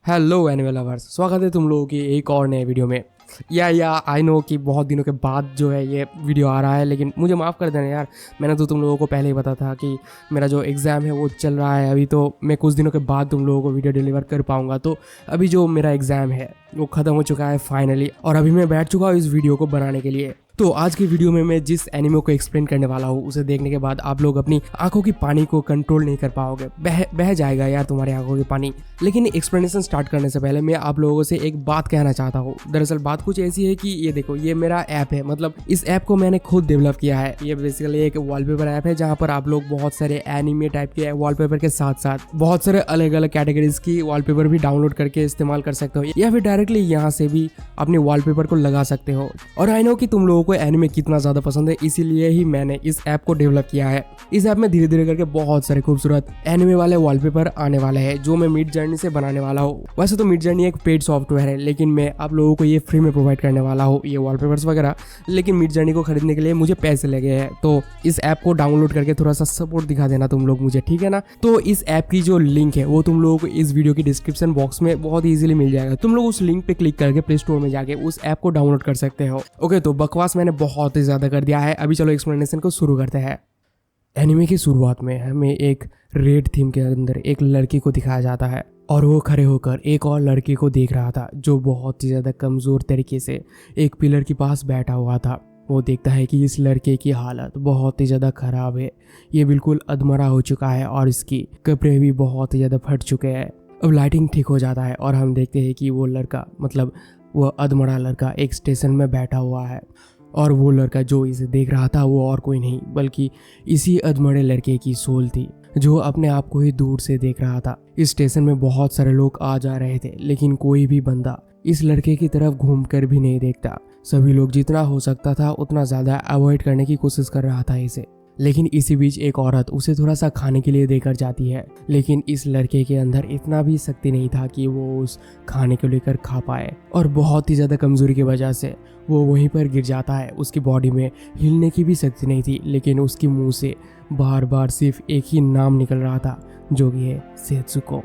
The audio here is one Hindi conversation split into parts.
हेलो एनिमल लवर्स, स्वागत है तुम लोगों की एक और नए वीडियो में। या आई नो कि बहुत दिनों के बाद जो है ये वीडियो आ रहा है, लेकिन मुझे माफ़ कर देना यार। मैंने तो तुम लोगों को पहले ही बता था कि मेरा जो एग्ज़ाम है वो चल रहा है अभी, तो मैं कुछ दिनों के बाद तुम लोगों को वीडियो डिलीवर कर पाऊँगा। तो अभी जो मेरा एग्ज़ाम है वो ख़त्म हो चुका है फाइनली, और अभी मैं बैठ चुका हूँ इस वीडियो को बनाने के लिए। तो आज की वीडियो में मैं जिस एनिमे को एक्सप्लेन करने वाला हूँ उसे देखने के बाद आप लोग अपनी आंखों की पानी को कंट्रोल नहीं कर पाओगे, बह जाएगा यार तुम्हारी आंखों की पानी। लेकिन एक्सप्लेनेशन स्टार्ट करने से पहले मैं आप लोगों से एक बात कहना चाहता हूँ। दरअसल बात कुछ ऐसी है कि ये देखो, ये मेरा ऐप है, मतलब इस ऐप को मैंने खुद डेवलप किया है। ये बेसिकली एक वॉलपेपर ऐप है जहाँ पर आप लोग बहुत सारे एनिमे टाइप के वॉलपेपर के साथ साथ बहुत सारे अलग अलग कैटेगरीज की वॉलपेपर भी डाउनलोड करके इस्तेमाल कर सकते हो, या फिर डायरेक्टली यहाँ से भी अपने वॉलपेपर को लगा सकते हो। और आई नो कि तुम लोगों को एनिमे कितना ज़्यादा पसंद है, इसीलिए ही मैंने इस ऐप को डेवलप किया है। इस ऐप में धीरे धीरे करके बहुत सारे खूबसूरत एनिमे वाले वॉलपेपर आने वाले हैं जो मैं मिड जर्नी से बनाने वाला हूँ। वैसे तो मिड जर्नी एक पेड सॉफ्टवेयर है, लेकिन मैं आप लोगों को ये फ्री में प्रोवाइड करने वाला हूँ ये वॉलपेपर्स वगैरह। लेकिन मिड जर्नी को खरीदने के लिए मुझे पैसे लगे हैं, तो इस ऐप को डाउनलोड करके थोड़ा सा सपोर्ट दिखा देना तुम लोग मुझे, ठीक है ना। तो इस ऐप की जो लिंक है वो तुम लोगों को इस वीडियो की डिस्क्रिप्शन बॉक्स में बहुत ईजिली मिल जाएगा। तुम लोग उस लिंक पे क्लिक करके प्ले स्टोर में जाके उस ऐप को डाउनलोड कर सकते हो। ओके, तो बकवास मैंने बहुत ही ज्यादा कर दिया है, अभी चलो एक्सप्लेनेशन को शुरू करते हैं। एनिमे की शुरुआत में हमें एक रेड थीम के अंदर एक लड़की को दिखाया जाता है, और वो खड़े होकर एक और लड़की को देख रहा था जो बहुत ही ज़्यादा कमज़ोर तरीके से एक पिलर के पास बैठा हुआ था। वो देखता है कि इस लड़के की हालत बहुत ही ज़्यादा ख़राब है, ये बिल्कुल अधमरा हो चुका है और इसकी कपड़े भी बहुत ही ज़्यादा फट चुके हैं। अब लाइटिंग ठीक हो जाता है और हम देखते हैं कि वो लड़का, मतलब वो अधमरा लड़का एक स्टेशन में बैठा हुआ है, और वो लड़का जो इसे देख रहा था वो और कोई नहीं बल्कि इसी अधमरे लड़के की सोल थी जो अपने आप को ही दूर से देख रहा था। इस स्टेशन में बहुत सारे लोग आ जा रहे थे, लेकिन कोई भी बंदा इस लड़के की तरफ घूमकर भी नहीं देखता। सभी लोग जितना हो सकता था उतना ज़्यादा अवॉइड करने की कोशिश कर रहा था इसे। लेकिन इसी बीच एक औरत उसे थोड़ा सा खाने के लिए देकर जाती है, लेकिन इस लड़के के अंदर इतना भी शक्ति नहीं था कि वो उस खाने को लेकर खा पाए, और बहुत ही ज़्यादा कमज़ोरी की वजह से वो वहीं पर गिर जाता है। उसकी बॉडी में हिलने की भी शक्ति नहीं थी, लेकिन उसकी मुंह से बार बार सिर्फ एक ही नाम निकल रहा था जो कि है सेत्सुको।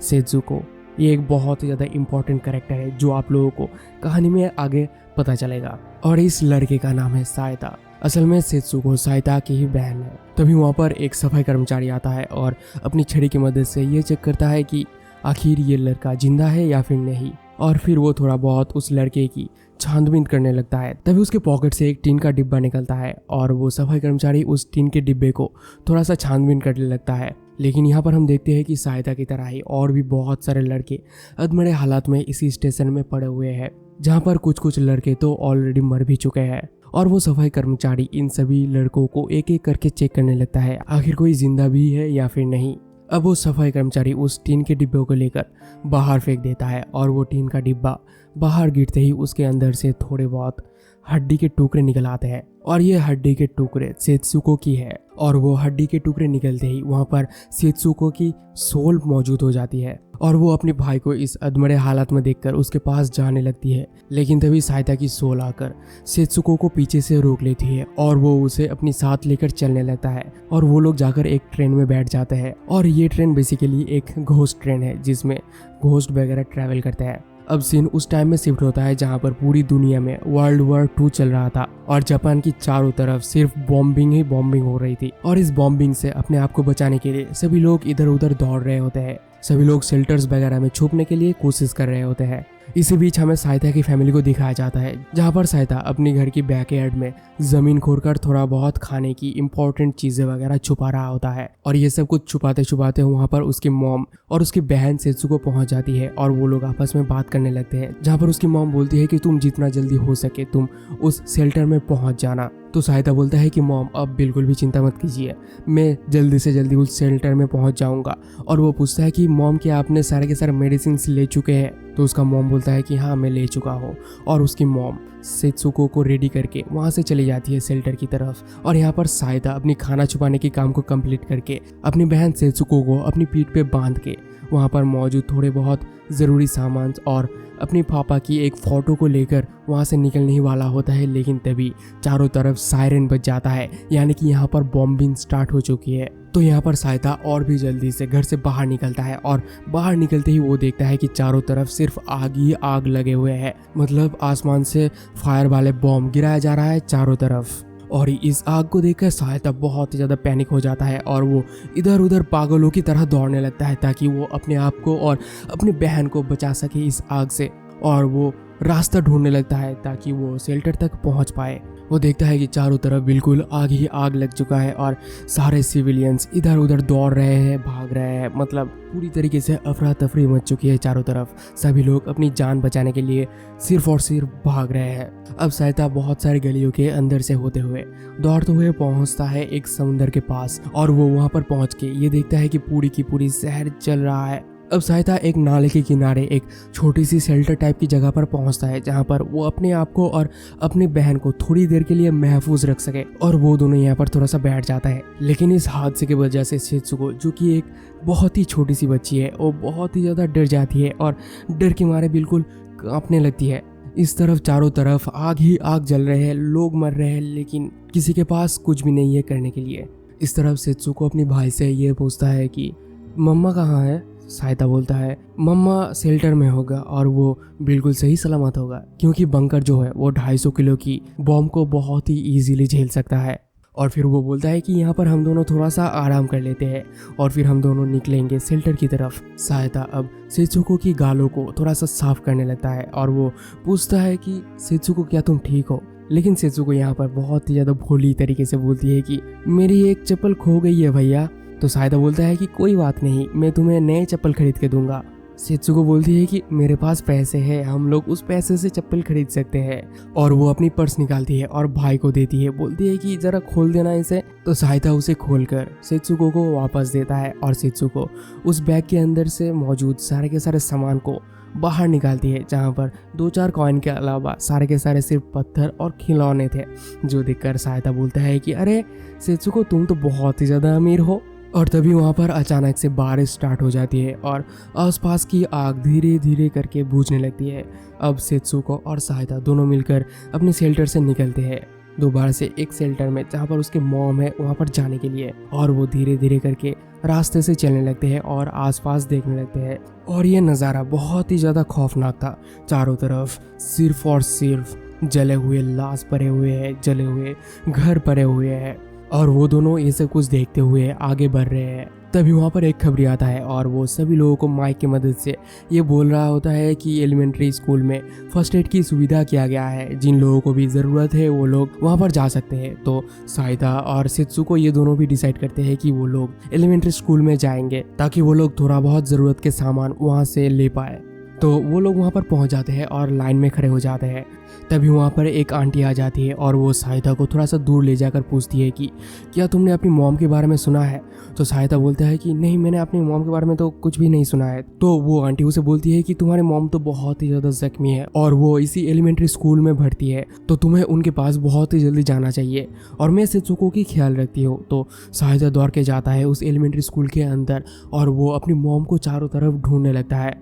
सेत्सुको ये एक बहुत ही ज़्यादा इम्पोर्टेंट कैरेक्टर है जो आप लोगों को कहानी में आगे पता चलेगा, और इस लड़के का नाम है सायता। असल में सेत्सुको सायता की ही बहन है। तभी वहाँ पर एक सफाई कर्मचारी आता है और अपनी छड़ी की मदद से ये चेक करता है कि आखिर ये लड़का जिंदा है या फिर नहीं, और फिर वो थोड़ा बहुत उस लड़के की छानबीन करने लगता है। तभी उसके पॉकेट से एक टीन का डिब्बा निकलता है और वो सफाई कर्मचारी उस टीन के डिब्बे को थोड़ा सा छानबीन करने लगता है। लेकिन यहाँ पर हम देखते हैं कि सहायता की तरह ही और भी बहुत सारे लड़के अधमरे हालात में इसी स्टेशन में पड़े हुए हैं, जहाँ पर कुछ लड़के तो ऑलरेडी मर भी चुके हैं। और वो सफाई कर्मचारी इन सभी लड़कों को एक एक करके चेक करने लगता है आखिर कोई जिंदा भी है या फिर नहीं। अब वो सफाई कर्मचारी उस टीन के डिब्बे को लेकर बाहर फेंक देता है, और वो टीन का डिब्बा बाहर गिरते ही उसके अंदर से थोड़े बहुत हड्डी के टुकड़े निकल आते हैं, और ये हड्डी के टुकड़े सेत्सुको की है। और वो हड्डी के टुकड़े निकलते ही वहाँ पर सेत्सुको की सोल मौजूद हो जाती है, और वो अपने भाई को इस अधमरे हालत में देखकर उसके पास जाने लगती है। लेकिन तभी सहायता की सोल आकर सेत्सुको को पीछे से रोक लेती है, और वो उसे अपनी साथ लेकर चलने लगता है, और वो लोग जाकर एक ट्रेन में बैठ जाते हैं। और ये ट्रेन बेसिकली एक घोस्ट ट्रेन है जिसमें घोस्ट वगैरह ट्रैवल करते हैं। अब सीन उस टाइम में शिफ्ट होता है जहाँ पर पूरी दुनिया में वर्ल्ड वॉर 2 चल रहा था, और जापान की चारों तरफ सिर्फ बॉम्बिंग ही बॉम्बिंग हो रही थी। और इस बॉम्बिंग से अपने आप को बचाने के लिए सभी लोग इधर उधर दौड़ रहे होते हैं। सभी लोग शेल्टर्स वगैरह में छुपने के लिए कोशिश कर रहे होते हैं। इसी बीच हमें सहायता की फैमिली को दिखाया जाता है, जहाँ पर सहायता अपनी घर की बैकयार्ड में जमीन खोदकर थोड़ा बहुत खाने की इंपॉर्टेंट चीजें वगैरह छुपा रहा होता है। और ये सब कुछ छुपाते छुपाते वहाँ पर उसकी मॉम और उसकी बहन सेत्सुको पहुंच जाती है, और वो लोग आपस में बात करने लगते हैं, जहाँ पर उसकी मॉम बोलती है कि तुम जितना जल्दी हो सके तुम उस शेल्टर में पहुंच जाना। तो सहायता बोलता है कि मॉम अब बिल्कुल भी चिंता मत कीजिए, मैं जल्दी से जल्दी उस शेल्टर में पहुंच जाऊंगा। और वो पूछता है कि मॉम क्या आपने सारे के सारे मेडिसिन ले चुके हैं? तो उसका मॉम बोलता है कि हाँ मैं ले चुका हूँ। और उसकी मॉम सेत्सुको को रेडी करके वहाँ से चली जाती है शेल्टर की तरफ, और यहाँ पर सहायता अपनी खाना छुपाने के काम को कंप्लीट करके अपनी बहन सेत्सुको को अपनी पीठ पे बांध के वहाँ पर मौजूद थोड़े बहुत ज़रूरी सामान और अपनी पापा की एक फ़ोटो को लेकर वहाँ से निकलने ही वाला होता है, लेकिन तभी चारों तरफ सायरन बज जाता है, यानी कि यहाँ पर बॉम्बिंग स्टार्ट हो चुकी है। तो यहाँ पर सायता और भी जल्दी से घर से बाहर निकलता है और बाहर निकलते ही वो देखता है कि चारों तरफ सिर्फ आग ही आग लगे हुए हैं। मतलब आसमान से फायर वाले बॉम्ब गिराया जा रहा है चारों तरफ। और इस आग को देखकर सायता बहुत ही ज़्यादा पैनिक हो जाता है और वो इधर उधर पागलों की तरह दौड़ने लगता है ताकि वो अपने आप को और अपनी बहन को बचा सके इस आग से। और वो रास्ता ढूंढने लगता है ताकि वो शेल्टर तक पहुंच पाए। वो देखता है कि चारों तरफ बिल्कुल आग ही आग लग चुका है और सारे सिविलियंस इधर उधर दौड़ रहे हैं, भाग रहे हैं। मतलब पूरी तरीके से अफरा तफरी मच चुकी है चारों तरफ। सभी लोग अपनी जान बचाने के लिए सिर्फ और सिर्फ भाग रहे हैं। अब सायता बहुत सारी गलियों के अंदर से होते हुए दौड़ते हुए पहुंचता है एक समुंदर के पास और वो वहां पर पहुंच के ये देखता है कि पूरी की पूरी शहर जल रहा है। अब सायता एक नाले के किनारे एक छोटी सी शेल्टर टाइप की जगह पर पहुंचता है जहां पर वो अपने आप को और अपनी बहन को थोड़ी देर के लिए महफूज रख सके, और वो दोनों यहाँ पर थोड़ा सा बैठ जाता है। लेकिन इस हादसे की वजह से शित्सुको, जो कि एक बहुत ही छोटी सी बच्ची है, वो बहुत ही ज़्यादा डर जाती है और डर के मारे बिल्कुल कांपने लगती है। इस तरफ चारों तरफ आग ही आग जल रहे हैं, लोग मर रहे हैं, लेकिन किसी के पास कुछ भी नहीं है करने के लिए। इस तरफ शित्सुको अपने भाई से ये पूछता है कि मम्मा कहाँ है। सायता बोलता है मम्मा शेल्टर में होगा और वो बिल्कुल सही सलामत होगा, क्योंकि बंकर जो है वो 250 किलो की बॉम्ब को बहुत ही इजीली झेल सकता है। और फिर वो बोलता है कि यहाँ पर हम दोनों थोड़ा सा आराम कर लेते हैं और फिर हम दोनों निकलेंगे शेल्टर की तरफ। सायता अब शित्सुको की गालों को थोड़ा सा साफ करने लगता है और वो पूछता है कि शित्सुको क्या तुम ठीक हो। लेकिन शित्सुको यहाँ पर बहुत ही ज़्यादा भोली तरीके से बोलती है कि मेरी एक चप्पल खो गई है भैया। तो सायता बोलता है कि कोई बात नहीं, मैं तुम्हें नए चप्पल खरीद के दूंगा। शित्सुको बोलती है कि मेरे पास पैसे हैं, हम लोग उस पैसे से चप्पल खरीद सकते हैं। और वो अपनी पर्स निकालती है और भाई को देती है, बोलती है कि जरा खोल देना इसे। तो सायता उसे खोलकर शित्सुको को वापस देता है और शित्सुको उस बैग के अंदर से मौजूद सारे के सारे सामान को बाहर निकालती है, जहाँ पर 2-4 कॉइन के अलावा सारे के सारे सिर्फ पत्थर और खिलौने थे। जो देखकर सायता बोलता है कि अरे शित्सुको, तुम तो बहुत ही ज़्यादा अमीर हो। और तभी वहाँ पर अचानक से बारिश स्टार्ट हो जाती है और आसपास की आग धीरे धीरे करके बुझने लगती है। अब शित्सुको और सायता दोनों मिलकर अपने शेल्टर से निकलते हैं दोबारा से एक शेल्टर में जहाँ पर उसके मॉम है वहाँ पर जाने के लिए। और वो धीरे धीरे करके रास्ते से चलने लगते हैं और आसपास देखने लगते हैं। और ये नज़ारा बहुत ही ज़्यादा खौफनाक था। चारों तरफ सिर्फ और सिर्फ जले हुए लाश पड़े हुए हैं, जले हुए घर पड़े हुए हैं, और वो दोनों ये सब कुछ देखते हुए आगे बढ़ रहे हैं। तभी वहाँ पर एक खबरी आता है और वो सभी लोगों को माइक की मदद से ये बोल रहा होता है कि एलिमेंट्री स्कूल में फर्स्ट एड की सुविधा किया गया है, जिन लोगों को भी ज़रूरत है वो लोग वहाँ पर जा सकते हैं। तो सायता और शित्सुको ये दोनों भी डिसाइड करते हैं कि वो लोग एलिमेंट्री स्कूल में जाएंगे ताकि वो लोग थोड़ा बहुत ज़रूरत के सामान वहाँ से ले पाए। तो वो लोग वहाँ पर पहुँच जाते हैं और लाइन में खड़े हो जाते हैं। तभी वहाँ पर एक आंटी आ जाती है और वो सायता को थोड़ा सा दूर ले जाकर पूछती है कि क्या तुमने अपनी मॉम के बारे में सुना है। तो सायता बोलता है कि नहीं, मैंने अपनी मॉम के बारे में तो कुछ भी नहीं सुना है। तो वो आंटी उसे बोलती है कि तुम्हारे मॉम तो बहुत ही ज़्यादा जख्मी है और वो इसी एलिमेंट्री स्कूल में भर्ती है, तो तुम्हें उनके पास बहुत ही जल्दी जाना चाहिए और मैं शित्सुको की ख्याल रखती हूँ। तो सायता दौड़ के जाता है उस एलिमेंट्री स्कूल के अंदर और वो अपनी मॉम को चारों तरफ ढूंढने लगता है।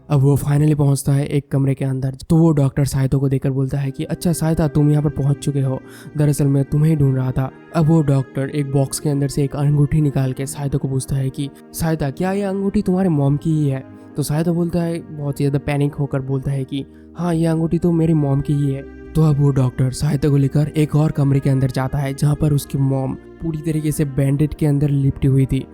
अब वो फाइनली पहुंचता है एक कमरे के अंदर। तो वो डॉक्टर सायता को देखकर बोलता है कि अच्छा सायता, तुम यहाँ पर पहुंच चुके हो, दरअसल मैं तुम्हें ही ढूंढ रहा था। अब वो डॉक्टर एक बॉक्स के अंदर से एक अंगूठी निकाल के सायता को पूछता है कि सायता, क्या ये अंगूठी तुम्हारे मॉम की ही है। तो सायता बोलता है, बहुत ही ज़्यादा पैनिक होकर बोलता है कि हाँ, ये अंगूठी तो मेरी मॉम की ही है। तो अब वो डॉक्टर सायता को लेकर एक और कमरे के अंदर जाता है जहाँ पर उसकी मॉम पूरी तरीके से बैंडेड के अंदर लिपटी हुई थी।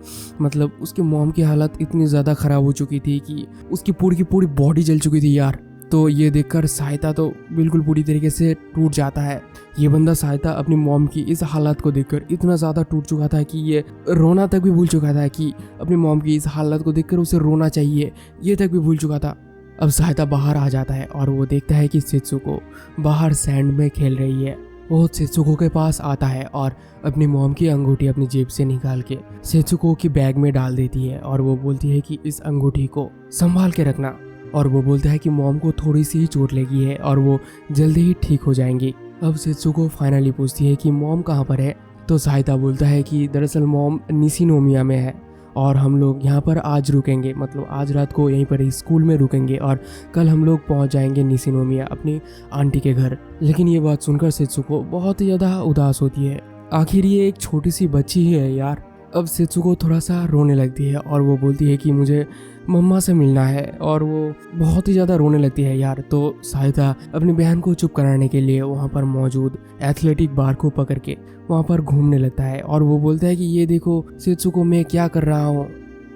मतलब उसकी मॉम की हालत इतनी ज़्यादा ख़राब हो चुकी थी कि उसकी पूरी बॉडी जल चुकी थी यार। तो ये देखकर सायता तो बिल्कुल पूरी तरीके से टूट जाता है। ये बंदा सायता अपनी मॉम की इस हालत को देखकर इतना ज़्यादा टूट चुका था कि ये रोना तक भी भूल चुका था कि अपनी मॉम की इस हालत को देखकर उसे रोना चाहिए, ये तक भी भूल चुका था। अब सायता बाहर आ जाता है और वो देखता है कि शित्सुको बाहर सैंड में खेल रही है। वो शित्सुको के पास आता है और अपनी मॉम की अंगूठी अपनी जेब से निकाल के शित्सुको की बैग में डाल देती है और वो बोलती है कि इस अंगूठी को संभाल के रखना। और वो बोलता है कि मॉम को थोड़ी सी ही चोट लगी है और वो जल्दी ही ठीक हो जाएंगी। अब शित्सुको फाइनली पूछती है कि मॉम कहाँ पर है। तो सायता बोलता है कि दरअसल मॉम निशिनोमिया में है और हम लोग यहाँ पर आज रुकेंगे, मतलब आज रात को यहीं पर ही स्कूल में रुकेंगे और कल हम लोग पहुँच जाएंगे निशिनोमिया अपनी आंटी के घर। लेकिन ये बात सुनकर सेत्सुको बहुत ही ज़्यादा उदास होती है। आखिर ये एक छोटी सी बच्ची ही है यार। अब सेत्सुको थोड़ा सा रोने लगती है और वो बोलती है कि मुझे मम्मा से मिलना है, और वो बहुत ही ज़्यादा रोने लगती है यार। तो साहिदा अपनी बहन को चुप कराने के लिए वहाँ पर मौजूद एथलेटिक बार को पकड़ के वहाँ पर घूमने लगता है और वो बोलता है कि ये देखो सेत्सुको, मैं क्या कर रहा हूँ।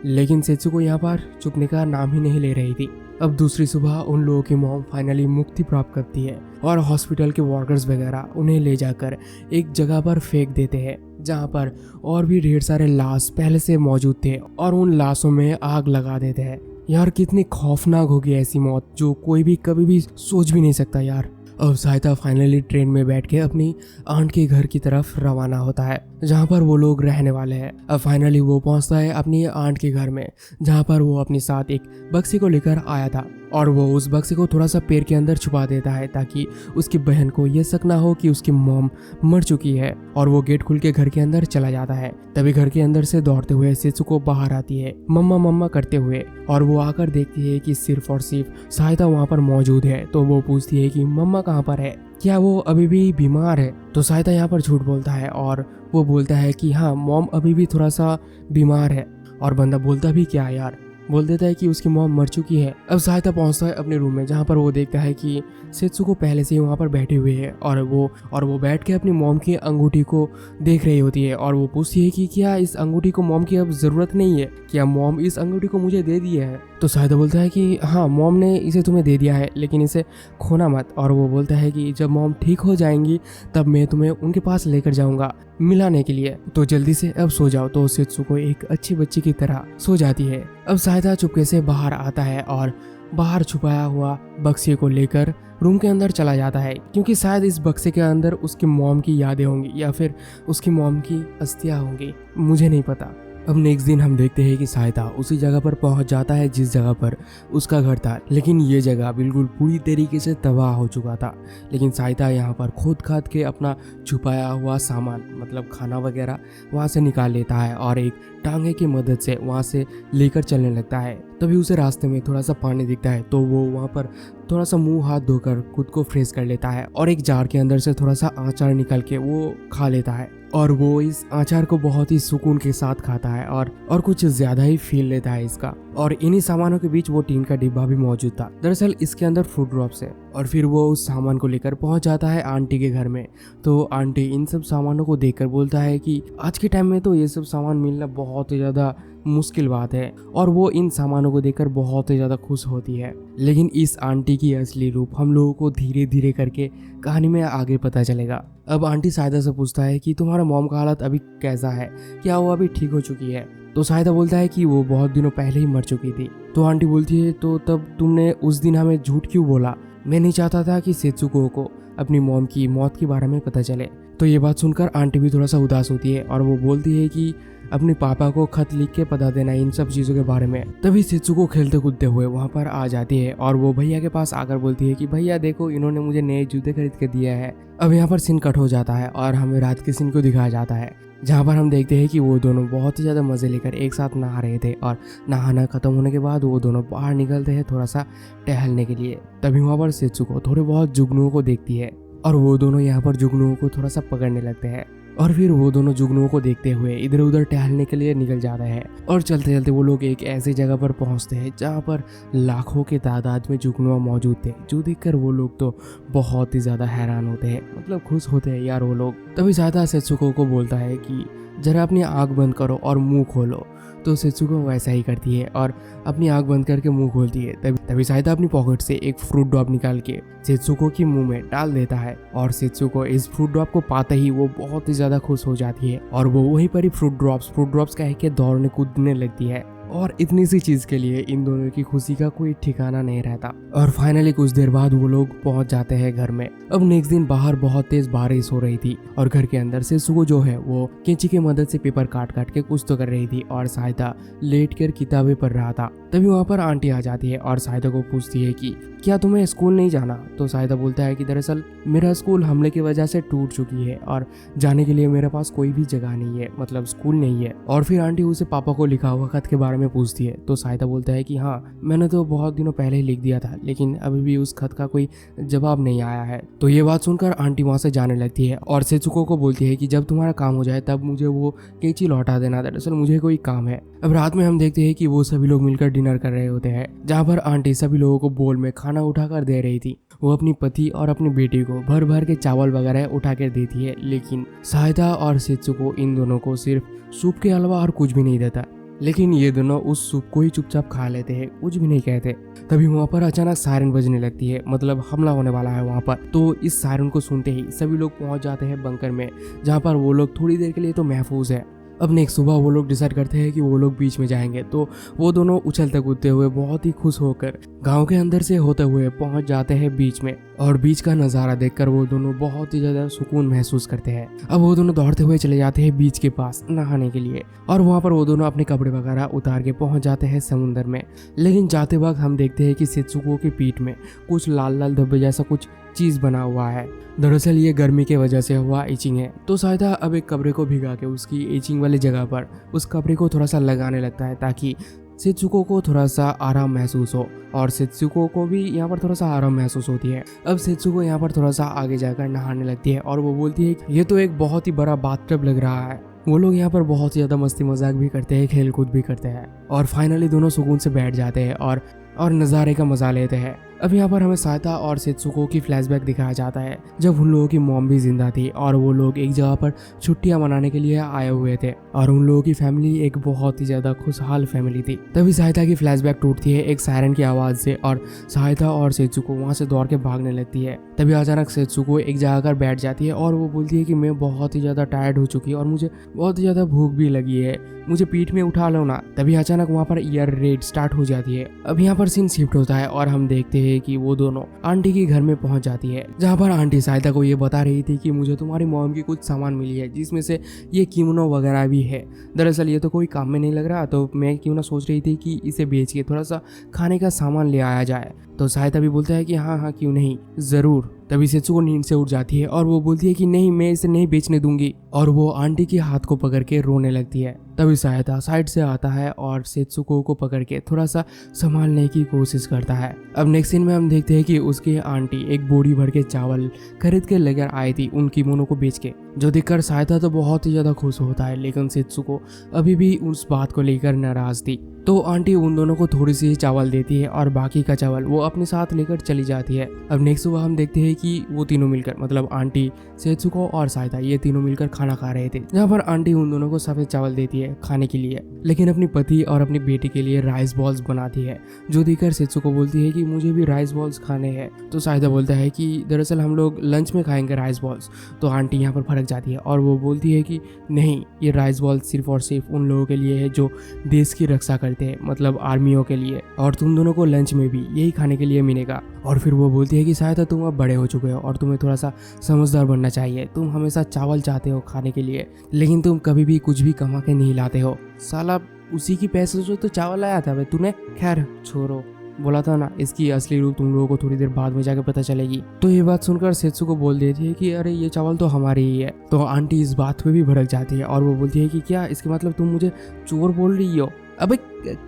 लेकिन सेत्सुको यहाँ पर चुपने का नाम ही नहीं ले रही थी। अब दूसरी सुबह उन लोगों की मॉम फाइनली मुक्ति प्राप्त करती है और हॉस्पिटल के वर्कर्स वगैरह उन्हें ले जाकर एक जगह पर फेंक देते हैं जहाँ पर और भी ढेर सारे लाश पहले से मौजूद थे और उन लाशों में आग लगा देते हैं। यार कितनी खौफनाक होगी ऐसी मौत, जो कोई भी कभी भी सोच भी नहीं सकता यार। अब साहिदा फाइनली ट्रेन में बैठ के अपनी आंट के घर की तरफ रवाना होता है जहाँ पर वो लोग रहने वाले हैं। अब फाइनली वो पहुँचता है अपनी आंट के घर में जहाँ पर वो अपने साथ एक बक्से को लेकर आया था और वो उस बक्से को थोड़ा सा पेड़ के अंदर छुपा देता है ताकि उसकी बहन को ये शक ना हो कि उसकी मॉम मर चुकी है। और वो गेट खुल के घर के अंदर चला जाता है। तभी घर के अंदर से दौड़ते हुए सेत्सुको बाहर आती है मम्मा मम्मा करते हुए, और वो आकर देखती है कि सिर्फ और सिर्फ साहिदा वहाँ पर मौजूद है। तो वो पूछती है कि मम्मा कहाँ पर है, क्या वो अभी भी बीमार है। तो साहिदा यहाँ पर झूठ बोलता है और वो बोलता है कि हाँ मॉम अभी भी थोड़ा सा बीमार है। और बंदा बोलता भी क्या यार, बोल देता है कि उसकी मॉम मर चुकी है। अब साहिदा पहुंचता है अपने रूम में जहां पर वो देखता है कि सेत्सुको पहले से ही वहां पर बैठी हुई है और वो बैठ के अपनी मॉम की अंगूठी को देख रही होती है और वो पूछती है कि क्या इस अंगूठी को मॉम की अब ज़रूरत नहीं है, क्या मॉम इस अंगूठी को मुझे दे दी है। तो साहिदा बोलता है कि हाँ मॉम ने इसे तुम्हें दे दिया है, लेकिन इसे खोना मत। और वो बोलता है कि जब मॉम ठीक हो जाएंगी तब मैं तुम्हें उनके पास लेकर जाऊंगा मिलाने के लिए, तो जल्दी से अब सो जाओ। तो सेत्सुको एक अच्छी बच्ची की तरह सो जाती है। अब साहिदा चुपके से बाहर आता है और बाहर छुपाया हुआ बक्से को लेकर रूम के अंदर चला जाता है, क्योंकि शायद इस बक्से के अंदर उसकी मॉम की यादें होंगी या फिर उसकी मॉम की अस्थियां होंगी, मुझे नहीं पता। अब नेक्स्ट दिन हम देखते हैं कि साहिदा उसी जगह पर पहुंच जाता है जिस जगह पर उसका घर था, लेकिन ये जगह बिल्कुल पूरी तरीके से तबाह हो चुका था। लेकिन साहिदा यहाँ पर खोद खाद के अपना छुपाया हुआ सामान, मतलब खाना वगैरह वहाँ से निकाल लेता है और एक टांगे की मदद से वहाँ से लेकर चलने लगता है। तभी उसे रास्ते में थोड़ा सा पानी दिखता है, तो वो वहाँ पर थोड़ा सा मुंह हाथ धोकर खुद को फ्रेश कर लेता है और एक जार के अंदर से थोड़ा सा आचार निकाल के वो खा लेता है। और वो इस आचार को बहुत ही सुकून के साथ खाता है और कुछ ज्यादा ही फील लेता है इसका। और इन्हीं सामानों के बीच वो टीन का डिब्बा भी मौजूद था। दरअसल इसके अंदर फ्रूट ड्रॉप्स है। और फिर वो उस सामान को लेकर पहुंच जाता है आंटी के घर में। तो आंटी इन सब सामानों को देखकर बोलता है कि आज के टाइम में तो ये सब सामान मिलना बहुत ही ज़्यादा मुश्किल बात है, और वो इन सामानों को देखकर बहुत ही ज़्यादा खुश होती है। लेकिन इस आंटी की असली रूप हम लोगों को धीरे धीरे करके कहानी में आगे पता चलेगा। अब आंटी साहिदा से पूछता है कि तुम्हारा मॉम का हालत अभी कैसा है, क्या वो अभी ठीक हो चुकी है। तो साहिदा बोलता है कि वो बहुत दिनों पहले ही मर चुकी थी। तो आंटी बोलती है तो तब तुमने उस दिन हमें झूठ क्यों बोला, मैं नहीं चाहता था कि सेत्सुको को अपनी मॉम की मौत के बारे में पता चले। तो ये बात सुनकर आंटी भी थोड़ा सा उदास होती है और वो बोलती है कि अपने पापा को खत लिख के बता देना इन सब चीज़ों के बारे में। तभी सेत्सुको खेलते कूदते हुए वहाँ पर आ जाती है और वो भैया के पास आकर बोलती है कि भैया देखो, इन्होंने मुझे नए जूते खरीद के दिए हैं। अब यहाँ पर सीन कट हो जाता है और हमें रात के सीन को दिखाया जाता है, जहाँ पर हम देखते हैं कि वो दोनों बहुत ही ज़्यादा मज़े लेकर एक साथ नहा रहे थे और नहाना ख़त्म होने के बाद वो दोनों बाहर निकलते हैं थोड़ा सा टहलने के लिए। तभी वहाँ पर सेत्सुको थोड़े बहुत जुगनुओं को देखती है और वो दोनों यहाँ पर जुगनुओं को थोड़ा सा पकड़ने लगते हैं। और फिर वो दोनों जुगनुओं को देखते हुए इधर उधर टहलने के लिए निकल जाते हैं और चलते चलते वो लोग एक ऐसी जगह पर पहुंचते हैं जहां पर लाखों के तादाद में जुगनुआ मौजूद थे, जो देखकर वो लोग तो बहुत ही ज़्यादा हैरान होते हैं, मतलब खुश होते हैं यार वो लोग। तभी साहिदा सेत्सुको को बोलता है कि जरा अपनी आँख बंद करो और मुंह खोलो। तो सेत्सुको वैसा ही करती है और अपनी आँख बंद करके मुंह खोलती है। तभी साहिदा अपनी पॉकेट से एक फ्रूट ड्रॉप निकाल के सेत्सुको की मुंह में डाल देता है और सेत्सुको इस फ्रूट ड्रॉप को पाते ही वो बहुत ही ज़्यादा खुश हो जाती है और वो वहीं पर ही फ्रूट ड्रॉप्स कह के दौड़ने कूदने लगती है। और इतनी सी चीज के लिए इन दोनों की खुशी का कोई ठिकाना नहीं रहता। और फाइनली कुछ देर बाद वो लोग पहुंच जाते हैं घर में। अब नेक्स्ट दिन बाहर बहुत तेज बारिश हो रही थी और घर के अंदर से सुगो जो है वो कैंची की मदद से पेपर काट काट के कुछ तो कर रही थी और साहिदा लेट कर किताबें पढ़ रहा था। तभी वहाँ पर आंटी आ जाती है और साहिदा को पूछती है कि क्या तुम्हें स्कूल नहीं जाना। तो साहिदा बोलता है कि दरअसल मेरा स्कूल हमले की वजह से टूट चुकी है और जाने के लिए मेरे पास कोई भी जगह नहीं है, मतलब स्कूल नहीं है। और फिर आंटी उसे पापा को लिखा हुआ खत के बारे में पूछती है। तो साहिदा बोलता है कि हाँ, मैंने तो बहुत दिनों पहले ही लिख दिया था, लेकिन अभी भी उस खत का कोई जवाब नहीं आया है। तो ये बात सुनकर आंटी वहाँ से जाने लगती है और सेचुको को बोलती है कि जब तुम्हारा काम हो जाए तब मुझे वो कैंची लौटा देना, दरअसल मुझे कोई काम है। अब रात में हम देखते हैं कि वो सभी लोग मिलकर डिनर कर रहे होते हैं, जहाँ पर आंटी सभी लोगों को बोल में खाना उठाकर दे रही थी। वो अपनी पति और अपनी बेटी को भर भर के चावल वगैरह उठा कर देती है, लेकिन साहिदा और सेचुको इन दोनों को सिर्फ सूप के अलावा और कुछ भी नहीं देता। लेकिन ये दोनों उस सूप को ही चुपचाप खा लेते हैं, कुछ भी नहीं कहते। तभी वहाँ पर अचानक सायरन बजने लगती है, मतलब हमला होने वाला है वहाँ पर। तो इस सायरन को सुनते ही सभी लोग पहुँच जाते हैं बंकर में, जहाँ पर वो लोग थोड़ी देर के लिए तो महफूज है। अब नेक्स्ट सुबह वो लोग डिसाइड करते हैं कि वो लोग बीच में जाएंगे। तो वो दोनों उछलते कूदते हुए बहुत ही खुश होकर गांव के अंदर से होते हुए पहुंच जाते हैं बीच में। और बीच का नज़ारा देखकर वो दोनों बहुत ही ज़्यादा सुकून महसूस करते हैं। अब वो दोनों दौड़ते हुए चले जाते हैं बीच के पास नहाने के लिए और वहाँ पर वो दोनों अपने कपड़े वगैरह उतार के पहुँच जाते हैं समुंदर में। लेकिन जाते वक्त हम देखते हैं कि सेचुको की पीठ में कुछ लाल लाल धब्बे जैसा कुछ चीज बना हुआ है। दरअसल ये गर्मी के वजह से हुआ इचिंग है। तो साहिदा अब एक कपड़े को भिगा के उसकी इचिंग वाली जगह पर उस कपड़े को थोड़ा सा लगाने लगता है ताकि सेचुको को थोड़ा सा आराम महसूस हो और सेचुको को भी यहाँ पर थोड़ा सा आराम महसूस होती है। अब सेचुको यहाँ पर थोड़ा सा आगे जाकर नहाने लगती है और वो बोलती है कि ये तो एक बहुत ही बड़ा बाथटब लग रहा है। वो लोग यहाँ पर बहुत ही ज़्यादा मस्ती मजाक भी करते हैं, खेल कूद भी करते हैं और फाइनली दोनों सुकून से बैठ जाते हैं और नज़ारे का मजा लेते हैं। अब यहाँ पर हमें साहिदा और सेचुको की फ्लैशबैक दिखाया जाता है जब उन लोगों की मॉम भी जिंदा थी और वो लोग एक जगह पर छुट्टियां मनाने के लिए आए हुए थे और उन लोगों की फैमिली एक बहुत ही ज्यादा खुशहाल फैमिली थी। तभी साहिदा की फ्लैशबैक टूटती है एक सायरन की आवाज से और साहिदा और सेचुको वहां से दौड़ के भागने लगती है। तभी अचानक सेचुको एक जगह कर बैठ जाती है और वो बोलती है कि मैं बहुत ही ज्यादा टायर्ड हो चुकी और मुझे बहुत ही ज्यादा भूख भी लगी है, मुझे पीठ में उठा लो ना। तभी अचानक वहाँ पर ईयर रेड स्टार्ट हो जाती है। अब यहाँ पर सीन शिफ्ट होता है और हम देखते हैं कि वो दोनों आंटी के घर में पहुंच जाती है, जहाँ पर आंटी साहिदा को ये बता रही थी कि मुझे तुम्हारी मॉम की कुछ सामान मिली है जिसमें से ये किमोनो वगैरह भी है। दरअसल ये तो कोई काम में नहीं लग रहा, तो मैं क्यों ना सोच रही थी कि इसे बेच के थोड़ा सा खाने का सामान ले आया जाए। तो साहिदा भी बोलता है कि हाँ हाँ क्यों नहीं, जरूर। तभी सेचुको नींद से उठ जाती है और वो बोलती है कि नहीं, मैं इसे नहीं बेचने दूंगी और वो आंटी के हाथ को पकड़ के रोने लगती है। तभी साहिदा साइड से आता है और सेचुको को पकड़ के थोड़ा सा संभालने की कोशिश करता है। अब नेक्स्ट सीन में हम देखते हैं कि उसकी आंटी एक बोरी भर के चावल खरीद के लेकर आई थी उन किमोनो को बेच के, जो देखकर साहिदा तो बहुत ही ज्यादा खुश होता है, लेकिन सेचुको अभी भी उस बात को लेकर नाराज थी। तो आंटी उन दोनों को थोड़ी सी चावल देती है और बाकी का चावल वो अपने साथ लेकर चली जाती है। अब नेक्स्ट सुबह हम देखते हैं कि वो तीनों मिलकर, मतलब आंटी, सेचुको और साहिदा, ये तीनों मिलकर खाना खा रहे थे, जहाँ पर आंटी उन दोनों को सफेद चावल देती है खाने के लिए, लेकिन अपनी पति और अपनी बेटी के लिए राइस बॉल्स बनाती है, जो देखकर सेचुको बोलती है कि मुझे भी राइस बॉल्स खाने हैं। तो साहिदा बोलता है कि दरअसल हम लोग लंच में खाएंगे राइस बॉल्स। तो आंटी यहाँ पर फर्क जाती है और वो बोलती है कि नहीं, ये राइस बॉल्स सिर्फ और सिर्फ उन लोगों के लिए है जो देश की रक्षा करते हैं, मतलब आर्मियों के लिए, और तुम दोनों को लंच में भी यही खाने के लिए मिलेगा। और फिर वो बोलती है कि शायद तुम अब बड़े हो चुके हो और तुम्हें थोड़ा सा समझदार बनना चाहिए। तुम हमेशा चावल चाहते हो खाने के लिए, लेकिन तुम कभी भी कुछ भी कमा के नहीं लाते हो। साला उसी की पैसे से तो चावल लाया था तूने। खैर छोड़ो, बोला था ना इसकी असली रूप तुम लोगों को थोड़ी देर बाद में जाकर पता चलेगी। तो ये बात सुनकर सेत्सु बोल देती है कि अरे ये चावल तो हमारी ही है। तो आंटी इस बात पे भी भड़क जाती है और वो बोलती है कि क्या इसके मतलब तुम मुझे चोर बोल रही हो? अबे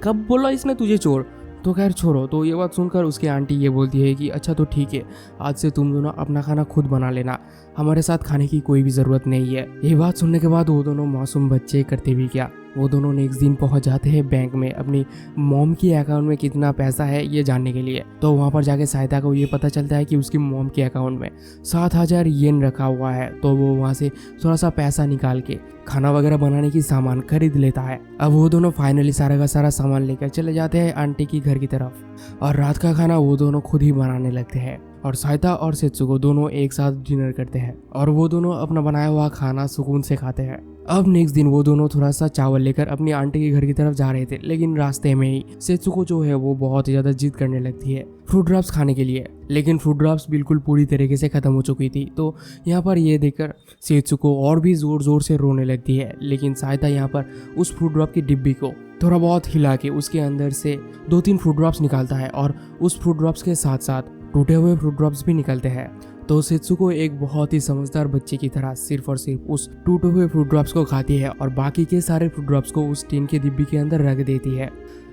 कब बोला इसने तुझे चोर? तो खैर छोड़ो। तो ये बात सुनकर उसकी आंटी ये बोलती है कि अच्छा तो ठीक है, आज से तुम दोनों अपना खाना खुद बना लेना, हमारे साथ खाने की कोई भी ज़रूरत नहीं है। ये बात सुनने के बाद वो दोनों मासूम बच्चे करते भी क्या, वो दोनों नेक्स्ट दिन पहुंच जाते हैं बैंक में अपनी मॉम की अकाउंट में कितना पैसा है ये जानने के लिए। तो वहाँ पर जाके सहायता को ये पता चलता है कि उसकी मॉम के अकाउंट में 7,000 येन रखा हुआ है। तो वो वहाँ से थोड़ा सा पैसा निकाल के खाना वगैरह बनाने की सामान खरीद लेता है। अब वो दोनों फाइनली सारा का सारा सामान लेकर चले जाते हैं आंटी की घर की तरफ और रात का खाना वो दोनों खुद ही बनाने लगते हैं और सहायता और सेत्सुको दोनों एक साथ डिनर करते हैं और वो दोनों अपना बनाया हुआ खाना सुकून से खाते हैं। अब नेक्स्ट दिन वो दोनों थोड़ा सा चावल लेकर अपनी आंटी के घर की तरफ जा रहे थे, लेकिन रास्ते में ही सेत्सुको जो है वो बहुत ही ज़्यादा जिद करने लगती है फ्रूट ड्रॉप्स खाने के लिए। लेकिन फ्रूट ड्रॉप्स बिल्कुल पूरी तरीके से ख़त्म हो चुकी थी। तो यहाँ पर ये देखकर सेत्सुको और भी ज़ोर ज़ोर से रोने लगती है। लेकिन सायता यहाँ पर उस फ्रूट ड्रॉप की डिब्बी को थोड़ा बहुत हिला के उसके अंदर से 2-3 फ्रूट ड्रॉप्स निकालता है और उस फ्रूट ड्रॉप्स के साथ साथ टूटे हुए फ्रूट ड्रॉप्स भी निकलते हैं। तो सेत्सुको एक बहुत ही समझदार बच्चे की तरह सिर्फ और सिर्फ उस टूटे हुए फ्रूट ड्रॉप्स को खाती है और बाकी के सारे फ्रूट ड्रॉप्स को उस टीन के डिब्बी के अंदर रख देती है।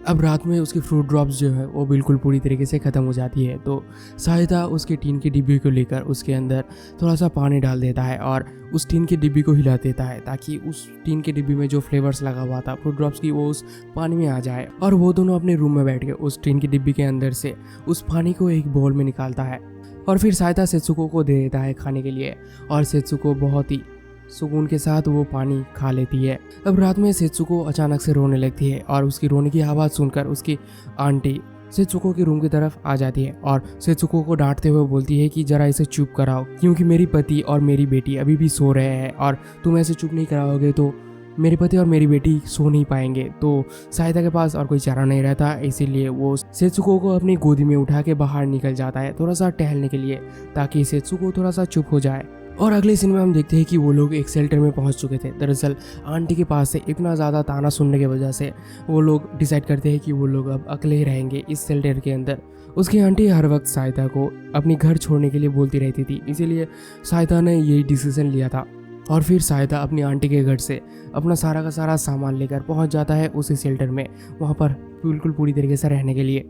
अब रात में उसकी फ्रूट ड्रॉप्स जो है वो बिल्कुल पूरी तरीके से ख़त्म हो जाती है। तो सायता उसके टीन की डिब्बी को लेकर उसके अंदर थोड़ा सा पानी डाल देता है और उस टीन की डिब्बी को हिला देता है ताकि उस टीन की डिब्बी में जो फ्लेवर्स लगा हुआ था फ्रूट ड्रॉप्स की वो उस पानी में आ जाए। और वो दोनों अपने रूम में बैठ के उस टीन की डिब्बी के अंदर से उस पानी को एक बाउल में निकालता है और फिर सायता सेत्सुको को दे देता है खाने के लिए और सेत्सुको बहुत ही सुकून के साथ वो पानी खा लेती है। अब रात में सेत्सुको अचानक से रोने लगती है और उसकी रोने की आवाज़ सुनकर उसकी आंटी सेत्सुको के रूम की तरफ आ जाती है और सेत्सुको को डांटते हुए बोलती है कि जरा इसे चुप कराओ, क्योंकि मेरी पति और मेरी बेटी अभी भी सो रहे हैं और तुम ऐसे चुप नहीं कराओगे तो मेरे पति और मेरी बेटी सो नहीं पाएंगे। तो सायता के पास और कोई चारा नहीं रहता, इसीलिए वो सेत्सुको को अपनी गोदी में उठा के बाहर निकल जाता है थोड़ा सा टहलने के लिए ताकि सेत्सुको थोड़ा सा चुप हो जाए। और अगले सीन में हम देखते हैं कि वो लोग एक शेल्टर में पहुंच चुके थे। दरअसल आंटी के पास से इतना ज़्यादा ताना सुनने की वजह से वो लोग डिसाइड करते हैं कि वो लोग अब अकेले ही रहेंगे इस शेल्टर के अंदर। उसकी आंटी हर वक्त सायता को अपनी घर छोड़ने के लिए बोलती रहती थी, इसीलिए सायता ने यही डिसीजन लिया था। और फिर सायता अपनी आंटी के घर से अपना सारा का सारा सामान लेकर पहुंच जाता है उसी शेल्टर में, वहाँ पर बिल्कुल पूरी तरीके से रहने के लिए।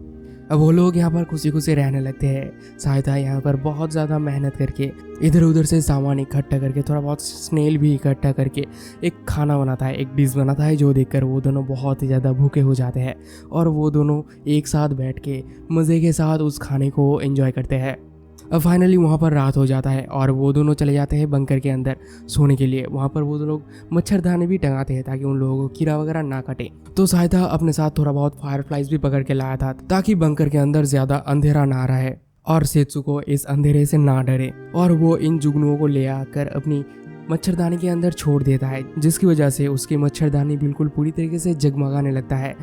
अब वो लोग यहाँ पर खुशी खुशी रहने लगते हैं। सायता यहाँ पर बहुत ज़्यादा मेहनत करके इधर उधर से सामान इकट्ठा करके थोड़ा बहुत स्नेल भी इकट्ठा करके एक खाना बनाता है, एक डिश बनाता है, जो देखकर वो दोनों बहुत ही ज़्यादा भूखे हो जाते हैं और वो दोनों एक साथ बैठ के मज़े के साथ उस खाने को एंजॉय करते हैं। अब फाइनली वहाँ पर रात हो जाता है और वो दोनों चले जाते हैं बंकर के अंदर सोने के लिए। वहाँ पर वो लोग मच्छरदानी भी टंगाते हैं ताकि उन लोगों को कीड़ा वगैरह ना कटे। तो सायता अपने साथ थोड़ा बहुत फायरफ्लाइज भी पकड़ के लाया था ताकि बंकर के अंदर ज़्यादा अंधेरा ना रहे और सेत्सुको इस अंधेरे से ना डरे। और वो इन जुगनुओं को ले आकर अपनी मच्छरदानी के अंदर छोड़ देता है, जिसकी वजह से उसकी मच्छरदानी बिल्कुल पूरी तरीके से जगमगाने लगता है।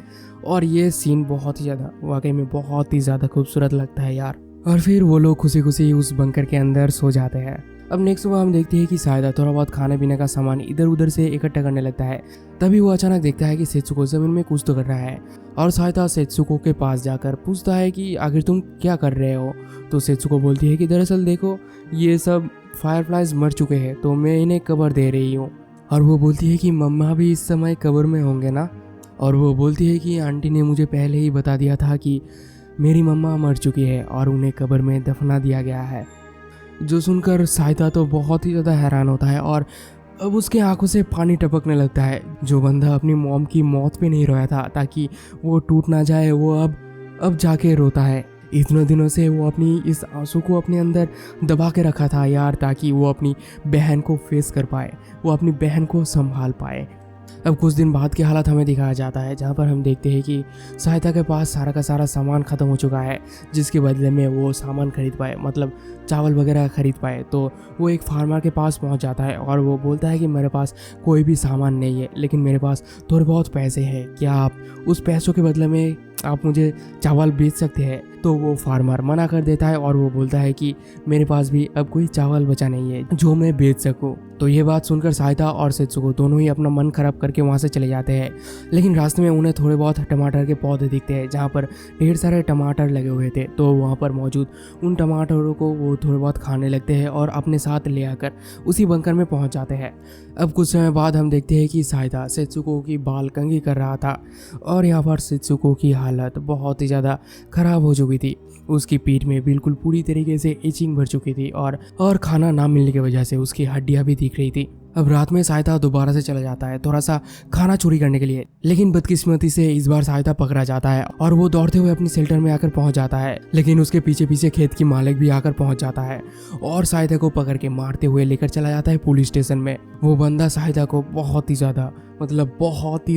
और ये सीन बहुत ही ज़्यादा वाकई में बहुत ही ज़्यादा खूबसूरत लगता है यार। और फिर वो लोग खुशी खुशी उस बंकर के अंदर सो जाते हैं। अब नेक्स्ट सुबह हम देखते हैं कि सायदा थोड़ा बहुत खाने पीने का सामान इधर उधर से इकट्ठा करने लगता है। तभी वो अचानक देखता है कि सेत्सुको जमीन में कुछ तो कर रहा है और सायदा सेत्सुको के पास जाकर पूछता है कि आखिर तुम क्या कर रहे हो। तो सेत्सुको बोलती है कि दरअसल देखो, ये सब फायरफ्लाइज मर चुके हैं तो मैं इन्हें कब्र दे रही हूँ। और वो बोलती है कि मम्मा भी इस समय कब्र में होंगे ना। और वो बोलती है कि आंटी ने मुझे पहले ही बता दिया था कि मेरी मम्मा मर चुकी है और उन्हें कब्र में दफना दिया गया है। जो सुनकर सायदा तो बहुत ही ज़्यादा हैरान होता है और अब उसके आंखों से पानी टपकने लगता है। जो बंदा अपनी मॉम की मौत पे नहीं रोया था ताकि वो टूट ना जाए, वो अब जाके रोता है। इतने दिनों से वो अपनी इस आंसू को अपने अंदर दबा के रखा था यार, ताकि वो अपनी बहन को फेस कर पाए, वो अपनी बहन को संभाल पाए। अब कुछ दिन बाद के हालात हमें दिखाया जाता है, जहाँ पर हम देखते हैं कि सायदा के पास सारा का सारा सामान ख़त्म हो चुका है, जिसके बदले में वो सामान खरीद पाए, मतलब चावल वगैरह खरीद पाए। तो वो एक फार्मर के पास पहुँच जाता है और वो बोलता है कि मेरे पास कोई भी सामान नहीं है, लेकिन मेरे पास थोड़े बहुत पैसे हैं, क्या आप उस पैसों के बदले में आप मुझे चावल बेच सकते हैं। तो वो फार्मर मना कर देता है और वो बोलता है कि मेरे पास भी अब कोई चावल बचा नहीं है जो मैं बेच सकूं। तो ये बात सुनकर सायदा और सेत्सुको दोनों ही अपना मन खराब करके वहाँ से चले जाते हैं। लेकिन रास्ते में उन्हें थोड़े बहुत टमाटर के पौधे दिखते हैं, जहाँ पर ढेर सारे टमाटर लगे हुए थे। तो वहाँ पर मौजूद उन टमाटरों को वो थोड़े बहुत खाने लगते हैं और अपने साथ ले आकर उसी बंकर में पहुँच जाते हैं। अब कुछ समय बाद हम देखते हैं कि सायदा सेत्सुको की बाल कंघी कर रहा था और यहाँ पर सेत्सुको की हालत बहुत ही ज़्यादा ख़राब हो चुकी थी। उसकी पीठ में बिल्कुल पूरी तरीके से इचिंग भर चुकी थी और खाना ना मिलने की वजह से उसकी हड्डियाँ भी दिख रही थी। अब रात में सायदा दोबारा से चला जाता है थोड़ा सा खाना चोरी करने के लिए, लेकिन बदकिस्मती से इस बार सायदा पकड़ा जाता है और वो दौड़ते हुए अपनी शेल्टर में आकर पहुंच जाता है। लेकिन उसके पीछे पीछे खेत की मालिक भी आकर पहुंच जाता है और सायदा को पकड़ के मारते हुए लेकर चला जाता है पुलिस स्टेशन में। वो बंदा सायदा को बहुत ही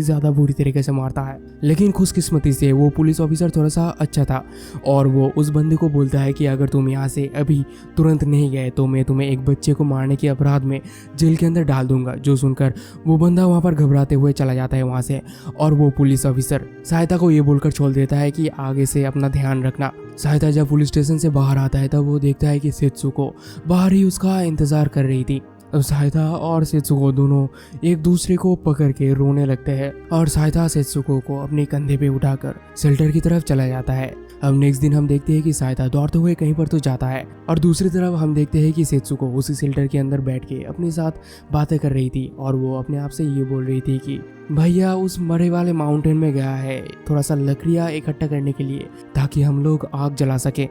ज़्यादा बुरी तरीके से मारता है, लेकिन खुशकिस्मती से वो पुलिस ऑफिसर थोड़ा सा अच्छा था और वो उस बंदे को बोलता है कि अगर तुम यहाँ से अभी तुरंत नहीं गए तो मैं तुम्हें एक बच्चे को मारने के अपराध में जेल के अंदर डाल दूंगा। जो सुनकर वो बंदा वहाँ पर घबराते हुए चला जाता है वहाँ से, और वो पुलिस ऑफिसर सहायता को ये बोलकर छोड़ देता है कि आगे से अपना ध्यान रखना। सहायता जब पुलिस स्टेशन से बाहर आता है तब वो देखता है कि सेत्सुको बाहर ही उसका इंतजार कर रही थी। अब सहायता और सेत्सुको दोनों एक दूसरे को पकड़ के रोने लगते हैं, और सहायता सेत्सुको को अपने कंधे पे उठाकर शेल्टर की तरफ चला जाता है। अब नेक्स्ट दिन हम देखते हैं कि सहायता दौड़ते हुए कहीं पर तो जाता है, और दूसरी तरफ हम देखते हैं कि सेत्सुको उसी शेल्टर के अंदर बैठ के अपने साथ बातें कर रही थी, और वो अपने आप से ये बोल रही थी कि भैया उस मरे वाले माउंटेन में गया है थोड़ा सा लकड़ियाँ इकट्ठा करने के लिए, ताकि हम लोग आग जला सके।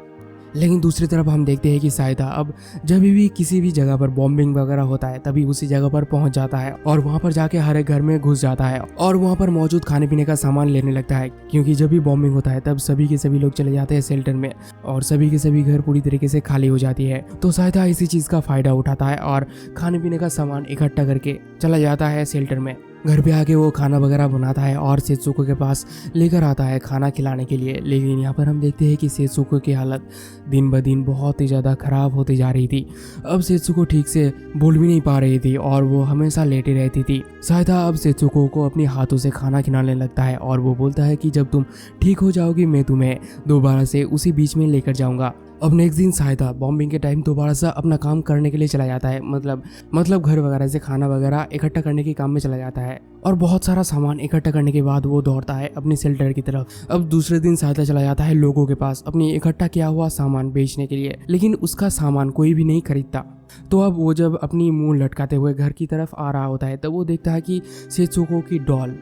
लेकिन दूसरी तरफ हम देखते हैं कि सहायता अब जब भी किसी भी जगह पर बॉम्बिंग वगैरह होता है तभी उसी जगह पर पहुंच जाता है, और वहां पर जाके हर एक घर में घुस जाता है, और वहां पर मौजूद खाने पीने का सामान लेने लगता है। क्योंकि जब भी बॉम्बिंग होता है तब सभी के सभी लोग चले जाते हैं शेल्टर में, और सभी के सभी घर पूरी तरीके से खाली हो जाती है। तो सहायता इसी चीज का फायदा उठाता है और खाने पीने का सामान इकट्ठा करके चला जाता है शेल्टर में। घर पे आके वो खाना वगैरह बनाता है और सेत्सुको के पास लेकर आता है खाना खिलाने के लिए। लेकिन यहाँ पर हम देखते हैं कि सेत्सुको की हालत दिन ब दिन बहुत ही ज़्यादा ख़राब होती जा रही थी। अब सेत्सुको ठीक से बोल भी नहीं पा रही थी और वो हमेशा लेटी रहती थी। सहायता अब सेत्सुको को अपने हाथों से खाना खिलाने लगता है, और वो बोलता है कि जब तुम ठीक हो जाओगी मैं तुम्हें दोबारा से उसी बीच में लेकर जाऊँगा। अब नेक्स्ट दिन सहायता बॉम्बिंग के टाइम दोबारा से अपना काम करने के लिए चला जाता है, मतलब घर वगैरह से खाना वगैरह इकट्ठा करने के काम में चला जाता है, और बहुत सारा सामान इकट्ठा करने के बाद वो दौड़ता है अपने शेल्टर की तरफ। अब दूसरे दिन सहायता चला जाता है लोगों के पास अपनी इकट्ठा किया हुआ सामान बेचने के लिए, लेकिन उसका सामान कोई भी नहीं खरीदता। तो अब वो जब अपनी मुंह लटकाते हुए घर की तरफ आ रहा होता है तब वो देखता है कि सेत्सुको की डॉल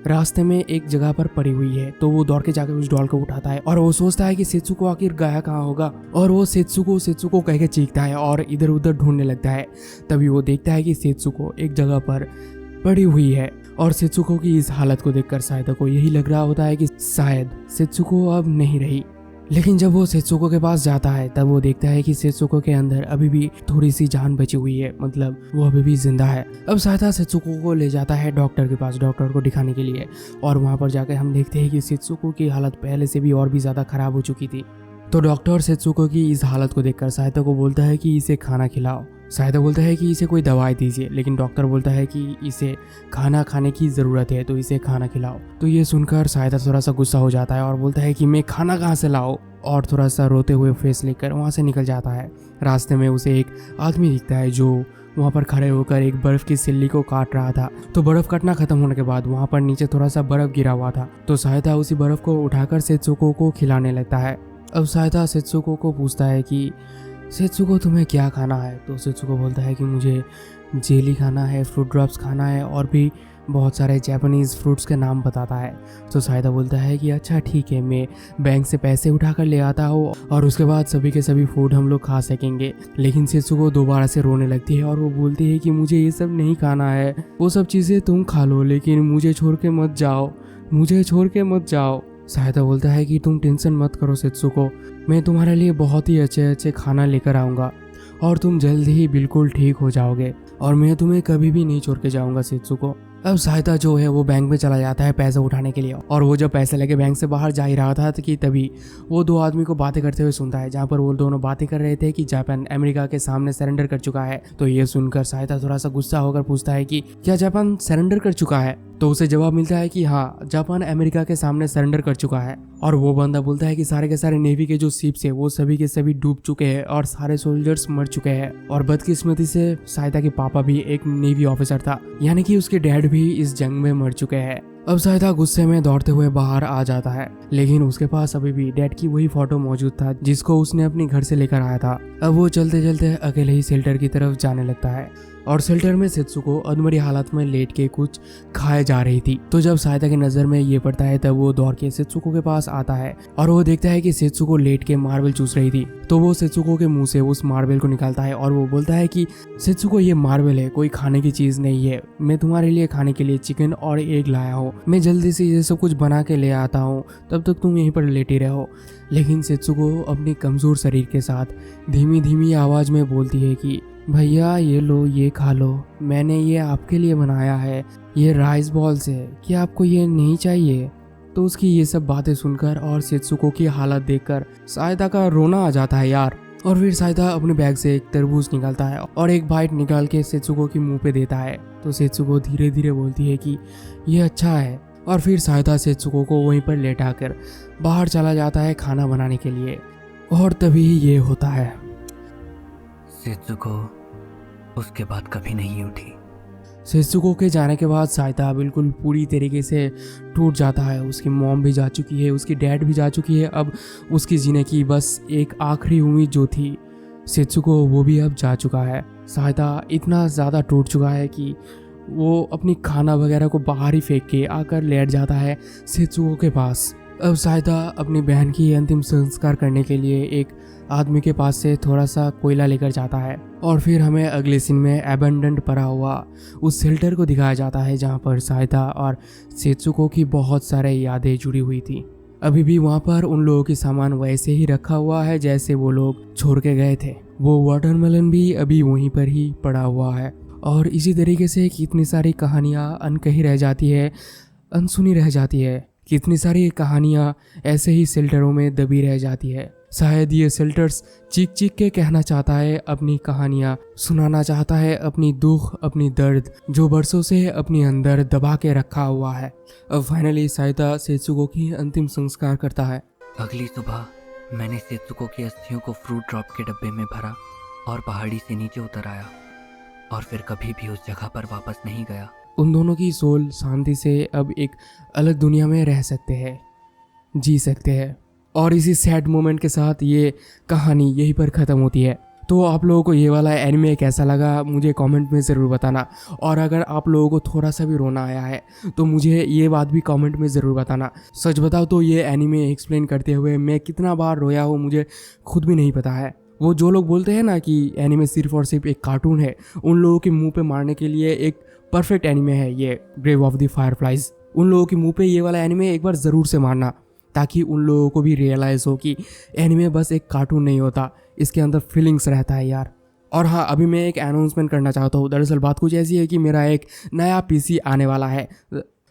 रास्ते में एक जगह पर पड़ी हुई है। तो वो दौड़ के जाकर उस डॉल को उठाता है, और वो सोचता है कि सेत्सुको आखिर गया कहाँ होगा, और वो सेत्सुको कह के चीखता है और इधर उधर ढूंढने लगता है। तभी वो देखता है कि सेत्सुको एक जगह पर पड़ी हुई है, और सेत्सुको की इस हालत को देखकर सहायता को यही लग रहा होता है कि शायद सेत्सुको अब नहीं रही। लेकिन जब वो सेत्सुको के पास जाता है तब वो देखता है कि सेत्सुको के अंदर अभी भी थोड़ी सी जान बची हुई है, मतलब वो अभी भी जिंदा है। अब सहायता सेत्सुको को ले जाता है डॉक्टर के पास, डॉक्टर को दिखाने के लिए, और वहाँ पर जाकर हम देखते हैं कि सेत्सुको की हालत पहले से भी और भी ज़्यादा खराब हो चुकी थी। तो डॉक्टर सेत्सुको की इस हालत को देखकर सहायता को बोलता है कि इसे खाना खिलाओ। सहायता बोलता है कि इसे कोई दवाई दीजिए, लेकिन डॉक्टर बोलता है कि इसे खाना खाने की ज़रूरत है तो इसे खाना खिलाओ। तो ये सुनकर सहायता थोड़ा सा गुस्सा हो जाता है और बोलता है कि मैं खाना कहाँ से लाऊं, और थोड़ा सा रोते हुए फेस लेकर वहाँ से निकल जाता है। रास्ते में उसे एक आदमी दिखता है जो वहाँ पर खड़े होकर एक बर्फ़ की सिल्ली को काट रहा था। तो बर्फ़ कटना ख़त्म होने के बाद वहाँ पर नीचे थोड़ा सा बर्फ़ गिरा हुआ था, तो सहायता उसी बर्फ़ को उठाकर सेत्सुको को खिलाने लगता है। अब सहायता सेत्सुको को पूछता है कि सेत्सुको तुम्हें क्या खाना है। तो सेत्सुको बोलता है कि मुझे जेली खाना है, फ्रूट ड्रॉप्स खाना है, और भी बहुत सारे जापानीज़ फ्रूट्स के नाम बताता है। तो सहायता बोलता है कि अच्छा ठीक है, मैं बैंक से पैसे उठा कर ले आता हूँ और उसके बाद सभी के सभी फूड हम लोग खा सकेंगे। लेकिन सेत्सुको दोबारा से रोने लगती है और वो बोलती है कि मुझे ये सब नहीं खाना है, वो सब चीज़ें तुम खा लो लेकिन मुझे छोड़ के मत जाओ, मुझे छोड़ के मत जाओ। सहायता बोलता है कि तुम टेंशन मत करो सेत्सुको, मैं तुम्हारे लिए बहुत ही अच्छे अच्छे खाना लेकर आऊँगा और तुम जल्द ही बिल्कुल ठीक हो जाओगे, और मैं तुम्हें कभी भी नहीं छोड़ के जाऊँगा सेत्सुको। अब सहायता जो है वो बैंक में चला जाता है पैसे उठाने के लिए, और वो जब पैसे लेके बैंक से बाहर जा ही रहा था कि तभी वो दो आदमी को बातें करते हुए सुनता है, जहाँ पर वो दोनों बातें कर रहे थे कि जापान अमेरिका के सामने सरेंडर कर चुका है। तो ये सुनकर सहायता थोड़ा सा गुस्सा होकर पूछता है कि क्या जापान सरेंडर कर चुका है। तो उसे जवाब मिलता है कि हाँ, जापान अमेरिका के सामने सरेंडर कर चुका है। और वो बंदा बोलता है कि सारे के सारे नेवी के जो शिप्स है वो सभी के सभी डूब चुके हैं और सारे सोल्जर्स मर चुके हैं, और बदकिस्मती से सहायता के पापा भी एक नेवी ऑफिसर था, यानी कि उसके डैड भी इस जंग में मर चुके हैं। अब सहायता गुस्से में दौड़ते हुए बाहर आ जाता है, लेकिन उसके पास अभी भी डैड की वही फोटो मौजूद था जिसको उसने अपने घर से लेकर आया था। अब वो चलते चलते अकेले ही शेल्टर की तरफ जाने लगता है, और शेल्टर में सेत्सुको अधमरी हालत में लेट के कुछ खाए जा रही थी। तो जब सहायता की नजर में ये पड़ता है तब वो दौड़ के सेत्सुको के पास आता है, और वो देखता है कि सेत्सुको लेट के मार्बल चूस रही थी। तो वो सेत्सुको के मुंह से उस मार्बल को निकालता है और वो बोलता है कि सेत्सुको, ये मार्बल है, कोई खाने की चीज नहीं है, मैं तुम्हारे लिए खाने के लिए चिकन और एग लाया हूँ, मैं जल्दी से ये सब कुछ बना के ले आता हूँ, तब तक तुम यहीं पर लेटी रहो। लेकिन सेत्सुको अपने कमजोर शरीर के साथ धीमी धीमी आवाज में बोलती है कि भैया ये लो, ये खा लो, मैंने ये आपके लिए बनाया है, ये राइस बॉल्स है, क्या आपको ये नहीं चाहिए। तो उसकी ये सब बातें सुनकर और सेत्सुको की हालत देखकर सहायता का रोना आ जाता है यार। और फिर साइदा अपने बैग से एक तरबूज निकालता है और एक बाइट निकाल के सेत्सुको की मुंह पे देता है। तो सेत्सुको धीरे धीरे बोलती है कि ये अच्छा है। और फिर साइदा सेत्सुको को वहीं पर लेटाकर बाहर चला जाता है खाना बनाने के लिए। और तभी ये होता है। सेत्सुको उसके बाद कभी नहीं उठी। सेत्सुको के जाने के बाद साइदा बिल्कुल पूरी तरीके से टूट जाता है। उसकी मॉम भी जा चुकी है, उसकी डैड भी जा चुकी है। अब उसकी जीने की बस एक आखिरी उम्मीद जो थी सेत्सुको, वो भी अब जा चुका है। साइदा इतना ज़्यादा टूट चुका है कि वो अपनी खाना वगैरह को बाहर ही फेंक के आकर लेट जाता है सेत्सुको के पास। अब साइदा अपनी बहन की अंतिम संस्कार करने के लिए एक आदमी के पास से थोड़ा सा कोयला लेकर जाता है। और फिर हमें अगले सीन में एबेंडेंट पड़ा हुआ उस शेल्टर को दिखाया जाता है जहाँ पर साइदा और सेत्सुको की बहुत सारे यादें जुड़ी हुई थी। अभी भी वहाँ पर उन लोगों की सामान वैसे ही रखा हुआ है जैसे वो लोग छोड़ के गए थे। वो वाटरमेलन भी अभी वहीं पर ही पड़ा हुआ है। और इसी तरीके से कितनी सारी कहानियाँ अनकही रह जाती है, अनसुनी रह जाती है। कितनी सारी कहानियाँ ऐसे ही शेल्टरों में दबी रह जाती है। शायद ये शेल्टर्स चीख चीख के कहना चाहता है, अपनी कहानियाँ सुनाना चाहता है, अपनी दुख, अपनी दर्द जो बरसों से अपने अंदर दबा के रखा हुआ है। अब फाइनली साइदा सेत्सुको की अंतिम संस्कार करता है। अगली सुबह मैंने सेत्सुको की अस्थियों को फ्रूट ड्रॉप के डब्बे में भरा और पहाड़ी से नीचे उतर आया और फिर कभी भी उस जगह पर वापस नहीं गया। उन दोनों की सोल शांति से अब एक अलग दुनिया में रह सकते हैं, जी सकते हैं। और इसी सैड मोमेंट के साथ ये कहानी यहीं पर ख़त्म होती है। तो आप लोगों को ये वाला एनिमे कैसा लगा मुझे कमेंट में ज़रूर बताना। और अगर आप लोगों को थोड़ा सा भी रोना आया है तो मुझे ये बात भी कमेंट में ज़रूर बताना। सच बताओ तो ये एनिमे एक्सप्लेन करते हुए मैं कितना बार रोया हूँ मुझे खुद भी नहीं पता है। वो जो लोग बोलते हैं ना कि एनिमे सिर्फ और सिर्फ एक कार्टून है, उन लोगों के मुंह पे मारने के लिए एक परफेक्ट एनिमे है ये ग्रेव ऑफ द फायरफ्लाइज। उन लोगों के मुंह पे ये वाला एनिमे एक बार ज़रूर से मारना, ताकि उन लोगों को भी रियलाइज़ हो कि एनिमे बस एक कार्टून नहीं होता, इसके अंदर फीलिंग्स रहता है यार। और हाँ, अभी मैं एक अनाउंसमेंट करना चाहता हूँ। दरअसल बात कुछ ऐसी है कि मेरा एक नया पीसी आने वाला है।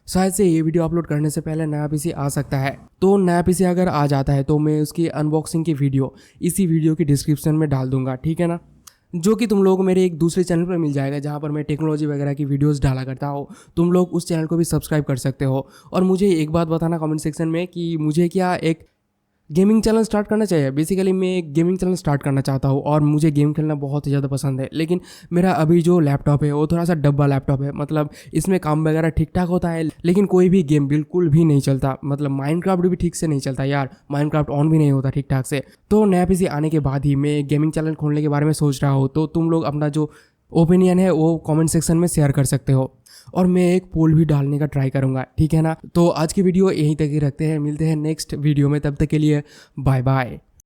शायद से ये वीडियो अपलोड करने से पहले नया पीसी आ सकता है। तो नया पीसी अगर आ जाता है तो मैं उसकी अनबॉक्सिंग की वीडियो इसी वीडियो की डिस्क्रिप्शन में डाल दूंगा, ठीक है ना। जो कि तुम लोगों को मेरे एक दूसरे चैनल पर मिल जाएगा जहाँ पर मैं टेक्नोलॉजी वगैरह की वीडियोस डाला करता हूँ। तुम लोग उस चैनल को भी सब्सक्राइब कर सकते हो। और मुझे एक बात बताना कमेंट सेक्शन में कि मुझे क्या एक गेमिंग चैनल स्टार्ट करना चाहिए। बेसिकली मैं एक गेमिंग चैनल स्टार्ट करना चाहता हूँ और मुझे गेम खेलना बहुत ज़्यादा पसंद है। लेकिन मेरा अभी जो लैपटॉप है वो थोड़ा सा डब्बा लैपटॉप है, मतलब इसमें काम वगैरह ठीक ठाक होता है लेकिन कोई भी गेम बिल्कुल भी नहीं चलता। मतलब माइनक्राफ्ट भी ठीक से नहीं चलता यार, माइनक्राफ्ट ऑन भी नहीं होता ठीक ठाक से। तो नया पीसी आने के बाद ही मैं गेमिंग चैनल खोलने के बारे में सोच रहा हूँ। तो तुम लोग अपना जो ओपिनियन है वो कमेंट सेक्शन में शेयर कर सकते हो और मैं एक पोल भी डालने का ट्राई करूँगा, ठीक है ना। तो आज की वीडियो यहीं तक ही रखते हैं, मिलते हैं नेक्स्ट वीडियो में। तब तक के लिए बाय बाय।